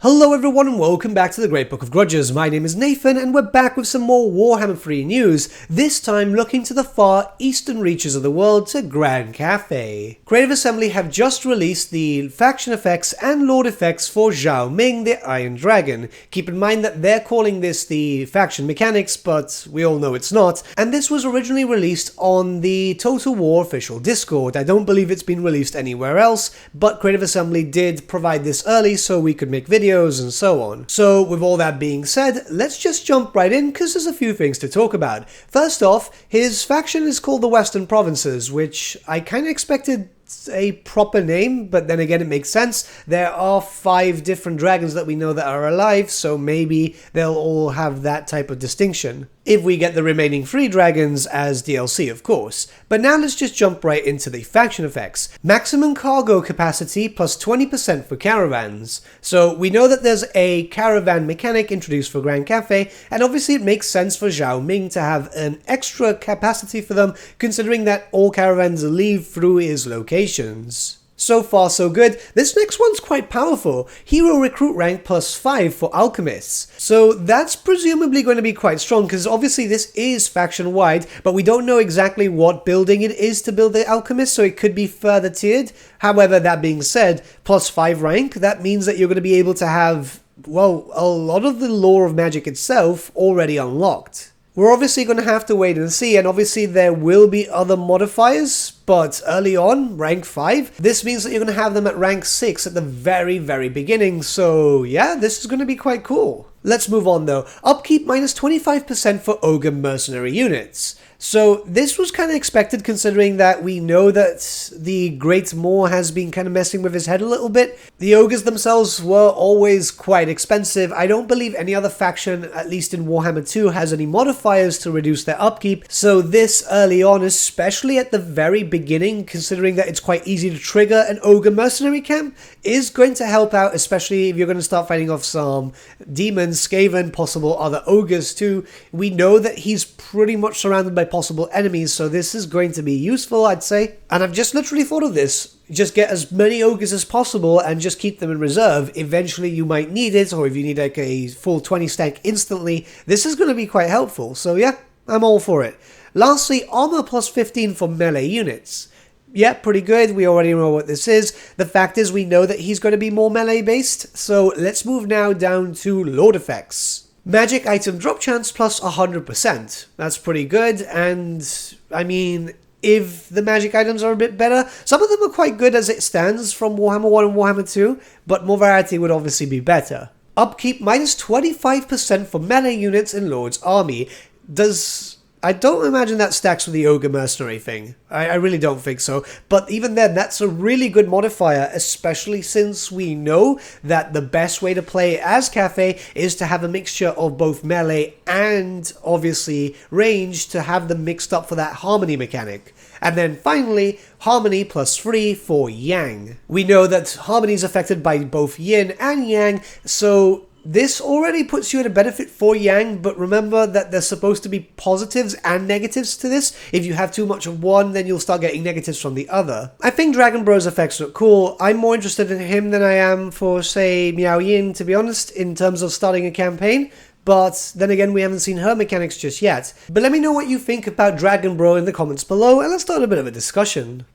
Hello everyone and welcome back to the Great Book of Grudges. My name is Nathan and we're back with some more Warhammer 3 news, this time looking to the far eastern reaches of the world to Grand Cathay. Creative Assembly have just released the faction effects and lord effects for Zhao Ming, the Iron Dragon. Keep in mind that they're calling this the faction mechanics, but we all know it's not, and this was originally released on the Total War official Discord. I don't believe it's been released anywhere else, but Creative Assembly did provide this early so we could make videos and so on. So with all that being said, let's just jump right in because there's a few things to talk about. First off, his faction is called the Western Provinces, which I kind of expected a proper name, but then again it makes sense. There are 5 different dragons that we know that are alive, so maybe they'll all have that type of distinction. If we get the remaining 3 dragons as DLC, of course. But now let's just jump right into the faction effects. Maximum cargo capacity plus 20% for caravans. So we know that there's a caravan mechanic introduced for Grand Cathay, and obviously it makes sense for Zhao Ming to have an extra capacity for them, considering that all caravans leave through his locations. So far so good. This next one's quite powerful. Hero recruit rank plus 5 for Alchemists. So that's presumably going to be quite strong because obviously this is faction wide, but we don't know exactly what building it is to build the Alchemist, so it could be further tiered. However, that being said, plus 5 rank, that means that you're going to be able to have, well, a lot of the lore of magic itself already unlocked. We're obviously going to have to wait and see, and obviously there will be other modifiers, but early on, rank 5, this means that you're going to have them at rank 6 at the very beginning, so yeah, this is going to be quite cool. Let's move on though. Upkeep minus 25% for Ogre Mercenary units. So this was kind of expected considering that we know that the Great Moor has been kind of messing with his head a little bit. The Ogres themselves were always quite expensive. I don't believe any other faction, at least in Warhammer 2, has any modifiers to reduce their upkeep. So this early on, especially at the very beginning, considering that it's quite easy to trigger an Ogre Mercenary camp, is going to help out, especially if you're going to start fighting off some demons, Skaven, possible other ogres too. We know that he's pretty much surrounded by possible enemies, so this is going to be useful, I'd say. And I've just literally thought of this. Just get as many ogres as possible and just keep them in reserve. Eventually you might need it, or if you need like a full 20 stack instantly, this is going to be quite helpful. So yeah, I'm all for it. Lastly, armor plus 15 for melee units. Yeah, pretty good. We already know what this is. The fact is we know that he's going to be more melee based. So let's move now down to lord effects. Magic item drop chance plus 100%. That's pretty good, and I mean, if the magic items are a bit better, some of them are quite good as it stands from Warhammer 1 and Warhammer 2, but more variety would obviously be better. Upkeep minus 25% for melee units in Lord's army. I don't imagine that stacks with the Ogre Mercenary thing. I really don't think so. But even then, that's a really good modifier, especially since we know that the best way to play as Cathay is to have a mixture of both melee and, obviously, range to have them mixed up for that harmony mechanic. And then finally, harmony plus 3 for yang. We know that harmony is affected by both yin and yang, so this already puts you at a benefit for yang, but remember that there's supposed to be positives and negatives to this. If you have too much of one, then you'll start getting negatives from the other. I think Dragon Bro's effects look cool. I'm more interested in him than I am for, say, Miao Yin, to be honest, in terms of starting a campaign. But then again, we haven't seen her mechanics just yet. But let me know what you think about Dragon Bro in the comments below, and let's start a bit of a discussion.